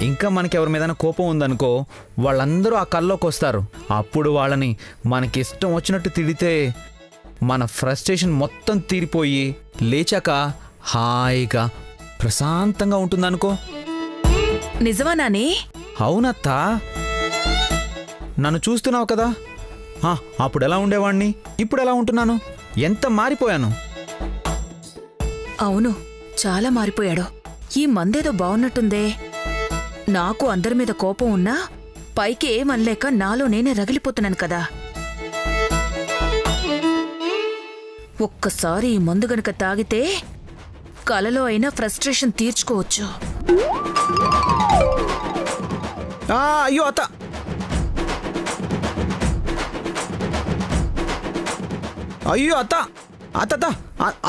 ఇంకా మనకి ఎవరి మీద కోపం ఉందనుకో వాళ్ళందరూ ఆ కల్లోకి వస్తారు. అప్పుడు వాళ్ళని మనకిష్టం వచ్చినట్టు తిడితే మన ఫ్రస్ట్రేషన్ మొత్తం తీరిపోయి లేచాక హాయిగా ప్రశాంతంగా ఉంటుందనుకో. నిజమా నాని? అవునత్తా, నన్ను చూస్తున్నావు కదా, అప్పుడు ఎలా ఉండేవాణ్ణి, ఇప్పుడు ఎలా ఉంటున్నాను, ఎంత మారిపోయాను. అవును, చాలా మారిపోయాడు. ఈ మందేదో బాగున్నట్టుందే. నాకు అందరి మీద కోపం ఉన్నా పైకి ఏమనలేక నాలో నేనే రగిలిపోతున్నాను కదా. ఒక్కసారి ఈ మందు గనక తాగితే కలలో అయినా ఫ్రస్ట్రేషన్ తీర్చుకోవచ్చు. అయ్యో అత్త, అయ్యో అత్త, అత్త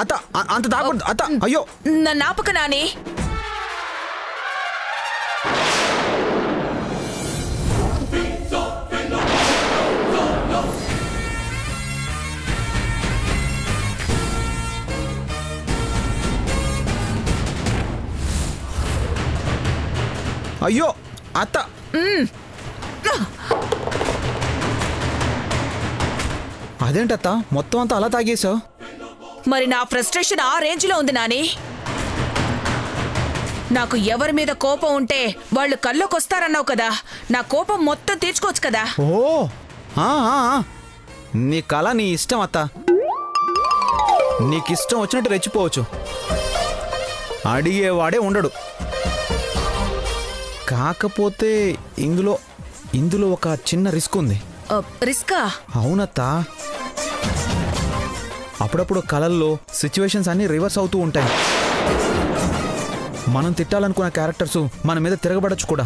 అత్త అంత తాగకూడదు అత్త. అయ్యో నన్ను ఆపక నాని. అయ్యో అత్త, అదేంటత్త మొత్తం అంతా అలా తాగేశావు? మరి నా ఫ్రస్ట్రేషన్ ఆ రేంజ్లో ఉంది నాని. నాకు ఎవరి మీద కోపం ఉంటే వాళ్ళు కల్లోకి వస్తారన్నావు కదా, నా కోపం మొత్తం తీర్చుకోవచ్చు కదా. ఓ నీ కళ నీ ఇష్టం అత్త, నీకిష్టం వచ్చినట్టు రెచ్చిపోవచ్చు, అడిగేవాడే ఉండడు. కాకపోతే ఇందులో ఒక చిన్న రిస్క్ ఉంది. రిస్కా? అవునత్తా, అప్పుడప్పుడు కళల్లో సిచ్యువేషన్స్ అన్నీ రివర్స్ అవుతూ ఉంటాయి. మనం తిట్టాలనుకున్న క్యారెక్టర్స్ మన మీద తిరగబడచ్చు కూడా.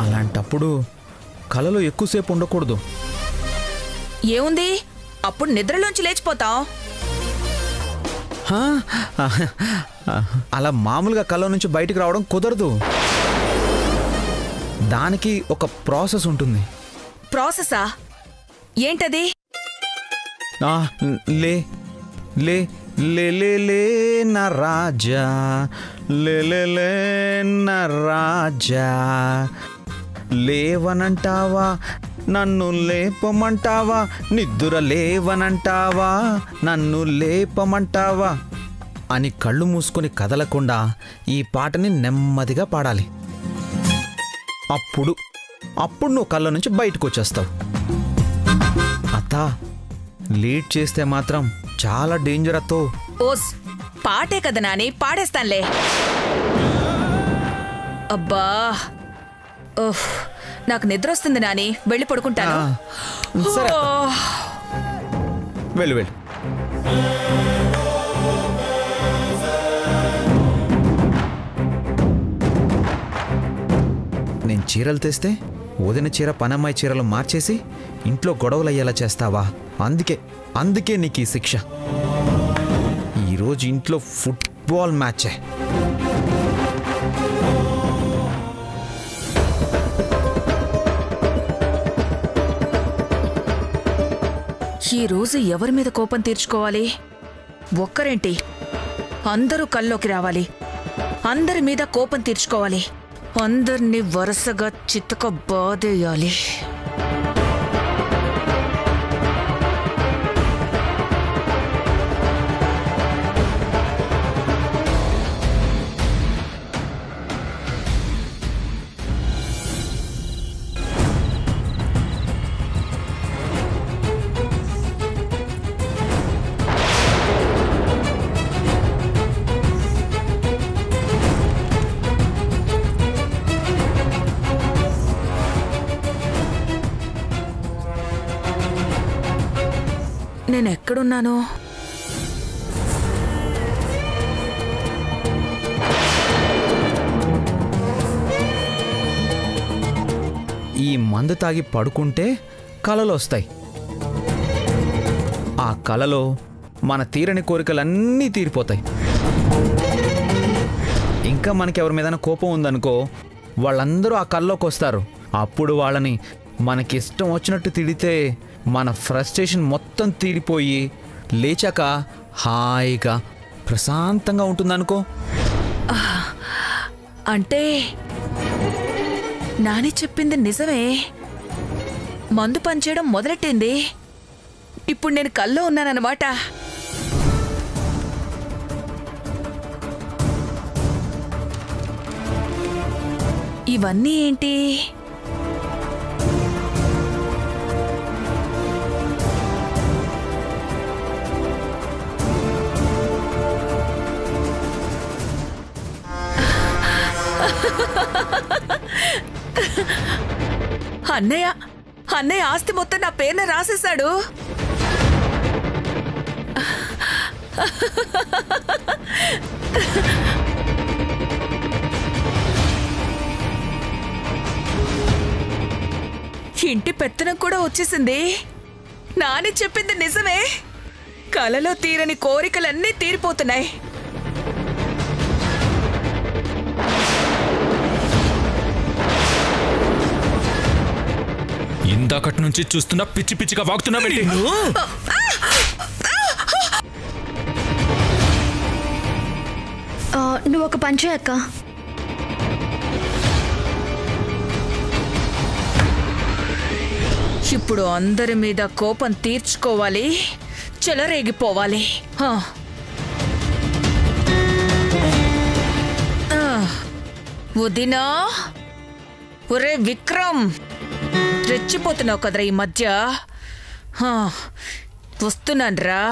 అలాంటప్పుడు కళలో ఎక్కువసేపు ఉండకూడదు. ఏముంది, అప్పుడు నిద్రలోంచి లేచిపోతాం. అలా మామూలుగా కళ నుంచి బయటికి రావడం కుదరదు. దానికి ఒక ప్రాసెస్ ఉంటుంది. ప్రాసెసా? ఏంటది? లే లే లే లే లే నా రాజా, లే లే లే నా రాజా, లేవనంటావా నన్ను లేపమంటావా, నిద్ర లేవనంటావా నన్ను లేపమంటావా అని కళ్ళు మూసుకొని కదలకుండా ఈ పాటని నెమ్మదిగా పాడాలి. అప్పుడు నువ్వు కళ్ళ నుంచి బయటకు వచ్చేస్తావు. అత్తా, లేట్ చేస్తే మాత్రం చాలా డేంజర్ అత్తో. ఓస్, పాటే కదా నాని, పాడేస్తానులే. అబ్బా, ఓహ్, నాకు నిద్ర వస్తుంది నాని, వెళ్ళి పడుకుంటాను. సరే, వెళ్ళు వెళ్ళు. నేను చీరలు తెస్తే వదిన చీర పనమ్మాయి చీరలు మార్చేసి ఇంట్లో గొడవలు అయ్యేలా చేస్తావా? అందుకే నీకు ఈ శిక్ష. ఈరోజు ఇంట్లో ఫుట్బాల్ మ్యాచే. ఈరోజు ఎవరి మీద కోపం తీర్చుకోవాలి? ఒక్కరేంటి, అందరూ కల్లోకి రావాలి, అందరి మీద కోపం తీర్చుకోవాలి, అందరినీ వరుసగా చితక బాధేయాలి. నేను ఎక్కడున్నాను? ఈ మందు తాగి పడుకుంటే కలలు వస్తాయి. ఆ కలలో మన తీరని కోరికలన్నీ తీరిపోతాయి. ఇంకా మనకి ఎవరి మీద కోపం ఉందనుకో వాళ్ళందరూ ఆ కల్లోకి వస్తారు. అప్పుడు వాళ్ళని మనకిష్టం వచ్చినట్టు తిడితే మన ఫ్రస్ట్రేషన్ మొత్తం తీరిపోయి లేచాక హాయిగా ప్రశాంతంగా ఉంటుందనుకో. అంటే నాని చెప్పింది నిజమే. మందు పనిచేయడం మొదలెట్టింది. ఇప్పుడు నేను కల్లో ఉన్నానన్నమాట. ఇవన్నీ ఏంటి? అన్నయ్య అన్నయ్య ఆస్తి మొత్తం నా పేరున రాసేశాడు. ఇంటి పెత్తనం కూడా వచ్చేసింది. నాని చెప్పింది నిజమే. కలలో తీరని కోరికలన్నీ తీరిపోతున్నాయి. ఇందాకటి నుంచి చూస్తున్నా పిచ్చి పిచ్చిగా వాగుతున్నావేంటి? నువ్వు ఒక పని చేయక్క. ఇప్పుడు అందరి మీద కోపం తీర్చుకోవాలి, చెలరేగిపోవాలి. వదినా, ఒరే విక్రమ్, రెచ్చిపోతున్నావు కదరా ఈ మధ్య. వస్తున్నాన్రా.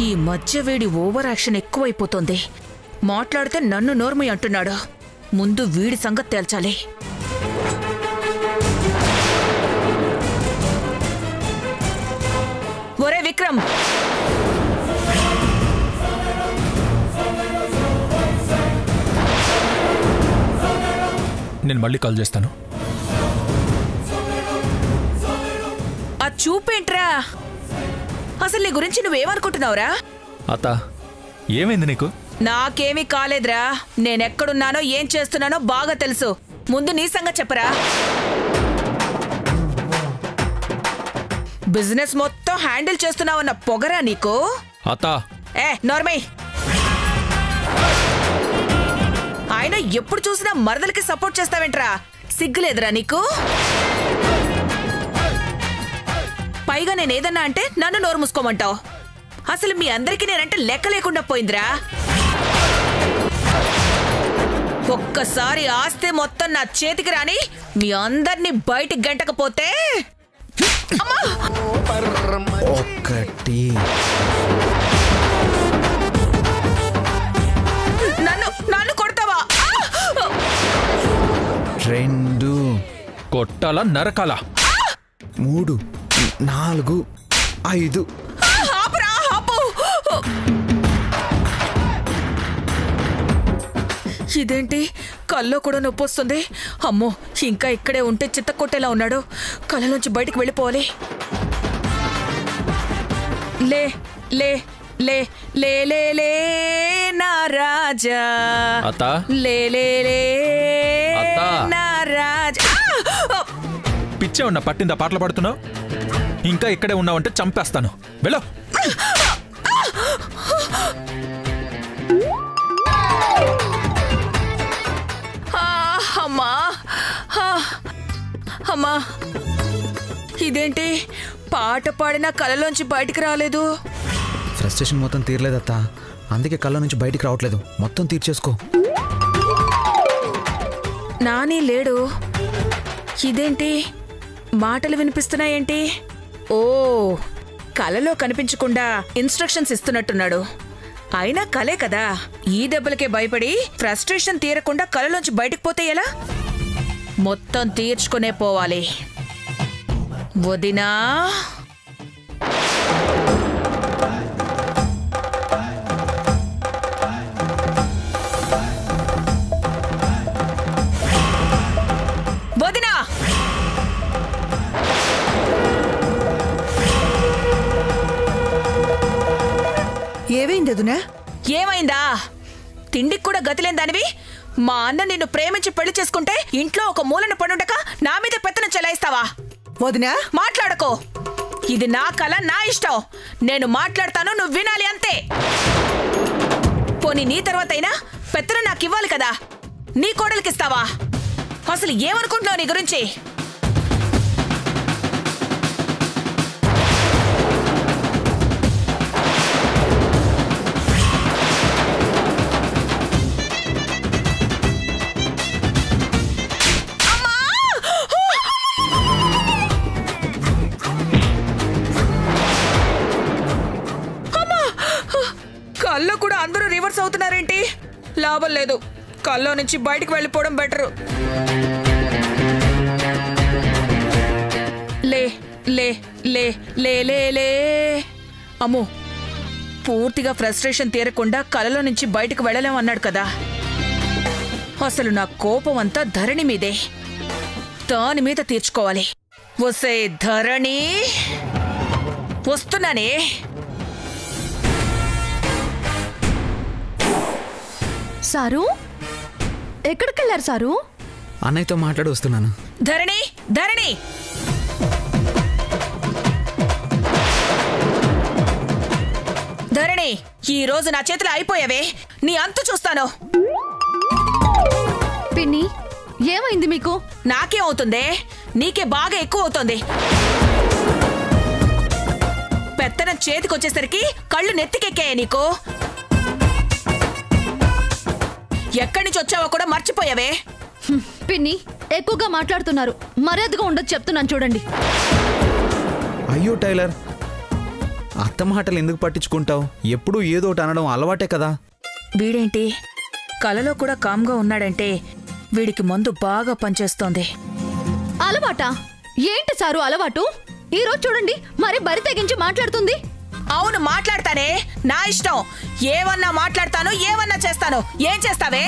ఈ మధ్య వీడి ఓవర్ యాక్షన్ ఎక్కువైపోతుంది. మాట్లాడితే నన్ను నోర్మి అంటున్నాడు. ముందు వీడి సంగతి తేల్చాలి. ఒరే విక్రమ్, నేను మళ్ళీ కాల్ చేస్తాను. ఆ చూపేంట్రా? అసలు నీ గురించి నువ్వేమనుకుంటున్నావురా? అత్త, ఏమైంది నీకు? నాకేమీ కాలేదురా. నేనెక్కడున్నానో ఏం చేస్తున్నానో బాగా తెలుసు. ముందు నీ సంగతి చెప్పరా. బిజినెస్ మొత్తం హ్యాండిల్ చేస్తున్నావన్న పొగరా నీకు? అత్త, నార్మై, ఆయన ఎప్పుడు చూసినా మరదలకి సపోర్ట్ చేస్తావేంట్రా? సిగ్గులేదురా నీకు? పైగా నేనేదన్నా అంటే నన్ను నోరు మూసుకోమంటావు. అసలు మీ అందరికీ నేనంటే లెక్క లేకుండా పోయిందిరా. ఒక్కసారి ఆస్తే మొత్తం నా చేతికి రాని మీ అందరినీ బయటికి గంటకపోతే ఒకటి నన్ను కొడతావా? రెండు, కొట్టాలా నరకాలా? 3, 4, 5. ఇదేంటి, కల్లో కూడా నొప్పి వస్తుంది. అమ్మో, ఇంకా ఇక్కడే ఉంటే చిత్త కొట్టేలా ఉన్నాడు. కళ్ళలోంచి బయటికి వెళ్ళిపోవాలి. లే లే లే లే లే లే నా రాజా, అత్త, లే లే లే అత్త. నా రాజా. పిచ్చే ఉన్నా పట్టిందా పాటలు పాడుతున్నావు? ఇంకా ఇక్కడే ఉన్నావంటే చంపేస్తాను. వెళ్ళు. అమ్మా అమ్మా, ఇదేంటి పాట పాడినా కళ్ళలోంచి బయటికి రాలేదు? ఫ్రస్ట్రేషన్ మొత్తం తీరలేదత్తా, అందుకే కళ్ళ నుంచి బయటికి రావట్లేదు. మొత్తం తీర్చేసుకో. నాని లేడు. ఇదేంటి మాటలు వినిపిస్తున్నాయేంటి? ఓ, కలలో కనిపించకుండా ఇన్స్ట్రక్షన్స్ ఇస్తున్నట్టున్నాడు. అయినా కలే కదా. ఈ దెబ్బలకే భయపడి ఫ్రస్ట్రేషన్ తీరకుండా కలలోంచి బయటకు పోతే ఎలా? మొత్తం తీర్చుకునే పోవాలి. వదినా, ఏమైంది వదినా? ఏమైందా? తిండికి కూడా గతిలేని దానివి. మా అన్న నిన్ను ప్రేమించి పెళ్లి చేసుకుంటే ఇంట్లో ఒక మూలన పడుండక నా మీద పెత్తనం చెలాయిస్తావా? వదినా మాట్లాడకో. ఇది నా కల, నా ఇష్టం. నేను మాట్లాడతాను, నువ్వు వినాలి అంతే. పోనీ నీ తర్వాతైనా పెత్తనం నాకు ఇవ్వాలి కదా, నీ కోడలికిస్తావా? అసలు ఏమనుకుంటున్నావు నీ గురించి? కల్లో కూడా అందరూ రివర్స్ అవుతున్నారేంటి? లాభం లేదు. కల్లో నుంచి బయటికి వెళ్ళిపోవడం బెటరు. లే లే లే లే లే లే అమ్మో, పూర్తిగా ఫ్రస్ట్రేషన్ తీరకుండా కలలో నుంచి బయటకు వెళ్ళలేం అన్నాడు కదా. అసలు నా కోపం అంతా ధరణి మీదే. దాని మీద తీర్చుకోవాలి. వసే ధరణి, వస్తున్నానే. Sir, ఎక్కడికెళ్ళారు sir? అన్నయ్యతో మాట్లాడి వస్తున్నాను. ధరణి, ధరణి, ధరణి, ఈ రోజు నా చేతిలో అయిపోయావే. నీ అంతు చూస్తాను. పిన్ని, ఏమైంది మీకు? నాకేమవుతుందే? నీకే బాగా ఎక్కువ అవుతుంది. పెత్తనం చేతికొచ్చేసరికి కళ్ళు నెత్తికెక్కాయా నీకు? ఎక్కడి నుంచి వచ్చావో కూడా మర్చిపోయావే. పిన్ని, ఎక్కువగా మాట్లాడుతున్నారు. మర్యాదగా ఉండదు చెప్తున్నాను చూడండి. అయ్యో టైలర్, అత్త మాటలు ఎందుకు పట్టించుకుంటావు? ఎప్పుడూ ఏదో ఒకటి అనడం అలవాటే కదా. వీడేంటి కలలో కూడా కామ్గా ఉన్నాడంటే వీడికి మందు బాగా పనిచేస్తోంది. అలవాటా? ఏంటి సారు అలవాటు? ఈ రోజు చూడండి మరి బరి తెగించి మాట్లాడుతుంది. అవును, మాట్లాడతానే. నా ఇష్టం. ఏమన్నా మాట్లాడతాను, ఏమన్నా చేస్తాను. ఏం చేస్తావే?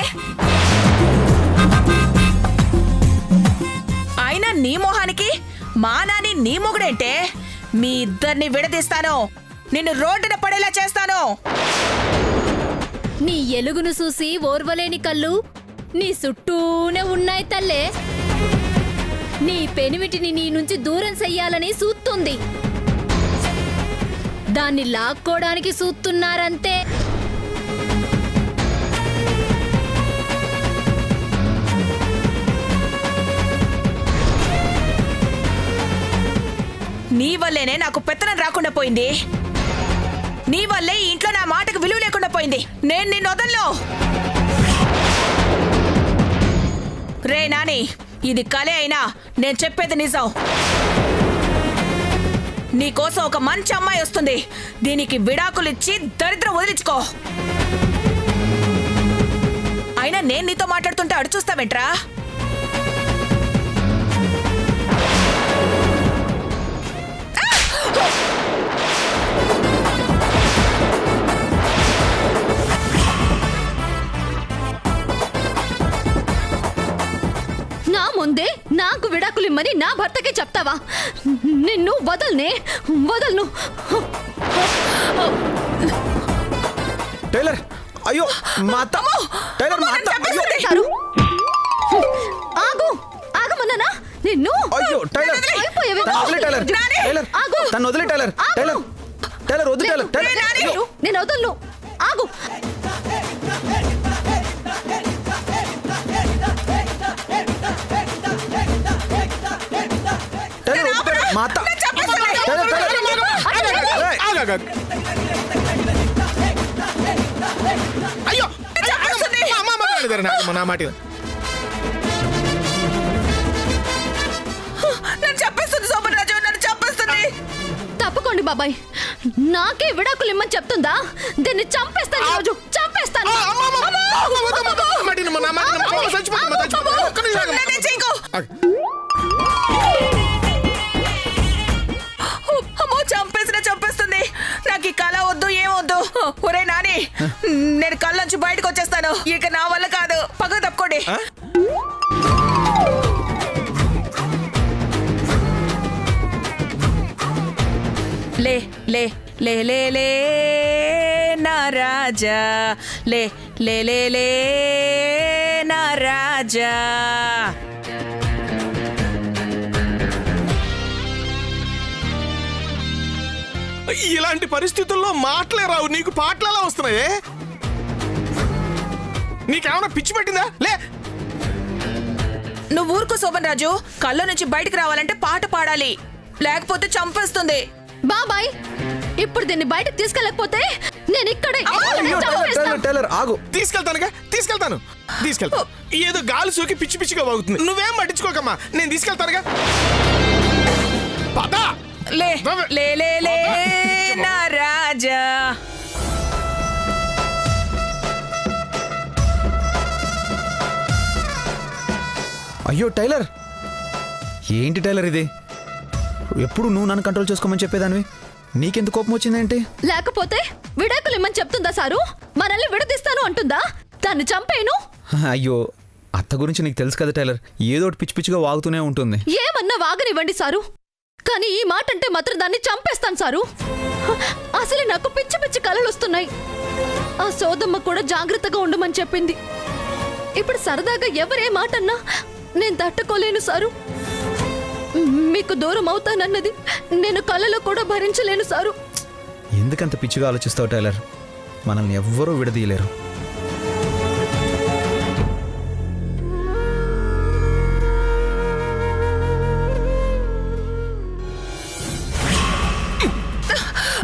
అయినా నీ మొహానికి మా నాని నీ మొగుడేంటే? మీ ఇద్దరిని విడదీస్తాను. నిన్ను రోడ్డున పడేలా చేస్తాను. నీ ఎలుగును చూసి ఓర్వలేని కళ్ళు నీ చుట్టూనే ఉన్నాయి తల్లే. నీ పెనిమిటిని నీ నుంచి దూరం చెయ్యాలని చూస్తుంది. దాన్ని లాక్కోడానికి చూస్తున్నారంతే. నీ వల్లేనే నాకు పెత్తనం రాకుండా పోయింది. నీ వల్లే ఈ ఇంట్లో నా మాటకు విలువ లేకుండా పోయింది. నేను నిన్ను వదల్లో. రే నాని, ఇది కలే అయినా నేను చెప్పేది నిజం. నీకోసం ఒక మంచి అమ్మాయి వస్తుంది. దీనికి విడాకులిచ్చి దరిద్రం వదిలించుకో. అయినా నేను నీతో మాట్లాడుతుంటే అడు చూస్తావేంట్రా? నా ముందే నాకు విడాకులిమ్మని నా భర్తకి చెప్తావా? నిన్ను వదలను. టైలర్, అయ్యో మా అత్త. టైలర్, మా అత్త. సారు, ఆగమన్నానా నిన్ను? అయ్యో టైలర్, అయిపోయావే. వదిలే టైలర్. టైలర్, ఆగు. తను వదిలే టైలర్. టైలర్, టైలర్ వదిలే టైలర్. టైలర్, నేను వదలను. ఆగు. టైలర్ వదిలే మా అత్త. టైలర్, అయ్యో నా మాట నన్ను చెప్పేస్తుంది సోమరాజు, నన్ను చెప్పేస్తుంది. తప్పుకోండి బాబాయ్, నాకే విడాకులిమ్మని చెప్తుందా? దీన్ని చంపేస్తాను. ఈరోజు చంపేస్తాను. అమ్మో, చంపేస్తుంది. నాకు ఈ కళ వద్దు, ఏమొద్దు. ఒరే నాని, నేను కళ్ళ నుంచి బయటకు వచ్చేస్తాను. ఇక నా వల్ల కాదు. పక్కకు తప్పుకోండి. లే లే లే లే లే నా రాజా లే లే లే లే నా రాజా. ఇలాంటి పరిస్థితుల్లో మాటలే రావు, నీకు పాటలు ఎలా వస్తున్నాయే? నీకేమన్నా పిచ్చి పట్టిందా? లే, నువ్వు ఊరుకో శోభన్ రాజు. కళ్ళ నుంచి బయటకు రావాలంటే పాట పాడాలి, లేకపోతే చంపేస్తుంది. బాబాయ్, ఇప్పుడు దీన్ని బయటకు తీసుకెళ్ళకపోతే నేను ఇక్కడే ఆగు. తీసుకెళ్తానుగా, తీసుకెళ్తాను. ఏదో గాలి సోకి పిచ్చి పిచ్చిగా వాగుతుంది. నువ్వేం పట్టించుకోకమ్మా, నేను తీసుకెళ్తానుగా. పద. లే లే లే లే నా రాజా. అయ్యో టైలర్, ఏంటి టైలర్ ఇది? ఎప్పుడు నువ్వు నన్ను కంట్రోల్ చేసుకోమని చెప్పేదానివి, నీకెందుకు కోపం వచ్చిందేంటి? లేకపోతే విడాకులు ఇమ్మని చెప్తుందా సారు? మనల్ని విడదీస్తాను అంటుందా? దాన్ని చంపేను. అయ్యో, అత్త గురించి నీకు తెలుసు కదా టైలర్, ఏదో ఒకటి పిచ్చి పిచ్చిగా వాగుతూనే ఉంటుంది. ఏమన్నా వాగనివ్వండి సారు, కానీ ఈ మాట అంటే మాత్రం దాన్ని చంపేస్తాను సారు. అసలే నాకు పిచ్చి పిచ్చి కలలు వస్తున్నాయి. ఆ సోదమ్మ కూడా జాగ్రత్తగా ఉండమని చెప్పింది. ఇప్పుడు సరదాగా ఎవరే మాట అన్నా నేను తట్టుకోలేను సారు. మీకు దూరం అవుతానన్నది నేను కళ్ళలో కూడా భరించలేను సారు. ఎందుకంత పిచ్చిగా ఆలోచిస్తావు టైలర్? మనల్ని ఎవ్వరూ విడదీయలేరు.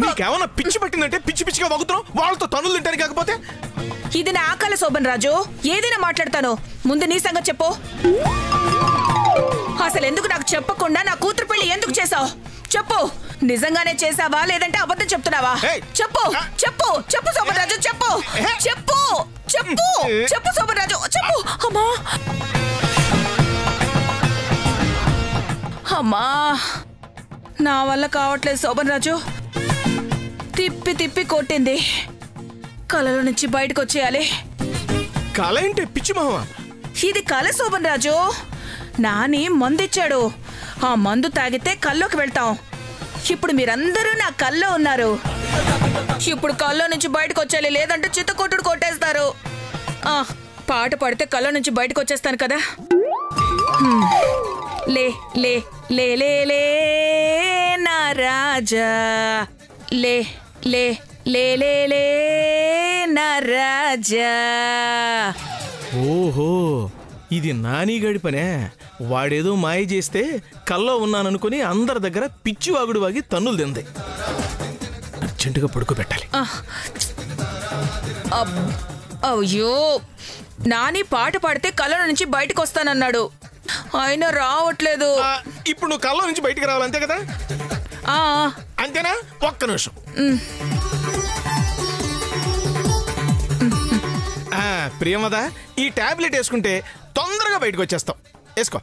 నీకేమన్నా పిచ్చి పట్టిందంటే పిచ్చి పిచ్చిగా వాగుతున్నావు, వాళ్ళతో తనులు తింటాను. కాకపోతే ఇది నా ఆకలి శోభన్ రాజు, ఏదైనా మాట్లాడతాను. ముందు నీ సంగతి చెప్పు. అసలు ఎందుకు నాకు చెప్పకుండా నా కూతురు పెళ్లి ఎందుకు చేసావు? చెప్పు. నిజంగానే చేసావా లేదంటే అబద్ధం చెప్తున్నావా? చెప్పు చెప్పు చెప్పు శోభన్ రాజు, చెప్పు చెప్పు చెప్పు చెప్పు శోభన్ రాజు, చెప్పు. అమ్మా అమ్మా, నా వల్ల కావట్లేదు శోభన్ రాజు. తిప్పి తిప్పి కొట్టింది. కలలో నుంచి బయటకు వచ్చేయాలి. కళ ఏంటి పిచ్చి మామ? ఇది కళ శోభన్ రాజు. నాని మందిచ్చాడు, ఆ మందు తాగితే కల్లోకి వెళ్తాం. ఇప్పుడు మీరందరూ నా కల్లో ఉన్నారు. ఇప్పుడు కల్లో నుంచి బయటకు వచ్చేయాలి, లేదంటే చిత్తకొట్టుడు కొట్టేస్తారు. పాట పాడితే కల్లో నుంచి బయటకు వచ్చేస్తాను కదా. లే లే లే లే లే నా రాజా లే లే లే లే లే నా రాజా. ఓహో, ఇది నానిగాడి పనే. వాడేదో మాయ చేస్తే కల్లో ఉన్నాననుకుని అందరి దగ్గర పిచ్చి వాగుడు వాగి తన్నులు తింది. అర్జెంటుగా పడుకోబెట్టాలి. అయ్యో, నాని పాట పాడితే కళ్ళ నుంచి బయటకు వస్తానన్నాడు, అయినా రావట్లేదు. ఇప్పుడు నువ్వు కల్లో నుంచి బయటికి రావాలి, అంతే కదా? అంతేనా? ఒక్క నిమిషం. ప్రియమదా, ఈ టాబ్లెట్ వేసుకుంటే తొందరగా బయటకు వచ్చేస్తాం. వేసుకో.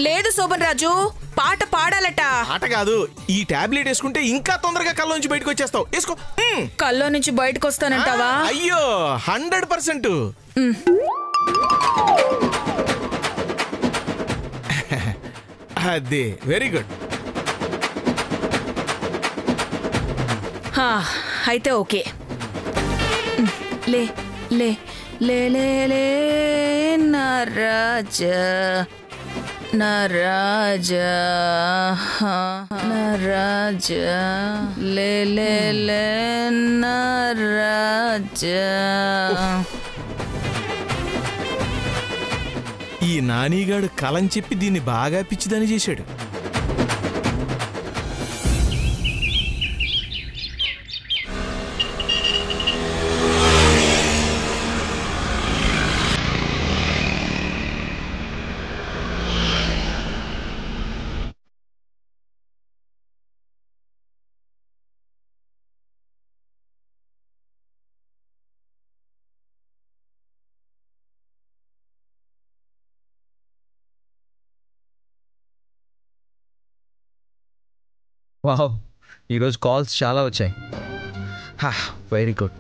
లేదు శోభన్ రాజు, పాట పాడాలట. ఆట కాదు, ఈ టాబ్లెట్ వేసుకుంటే ఇంకా తొందరగా కల్లో నుంచి బయటకు వచ్చేస్తావు. వేసుకో. కల్లో నుంచి బయటకు వస్తానంటావా? అయ్యో, 100%. అదే, వెరీ గుడ్. అయితే ఓకే. లే లే లే లే లే నా రాజా నా రాజా నా రాజా లే లే లే నా రాజా. ఈ నానిగాడు కలని చెప్పి దీన్ని బాగా పిచ్చిదని చేశాడు. వావ్, ఈరోజు కాల్స్ చాలా వచ్చాయి. Very good.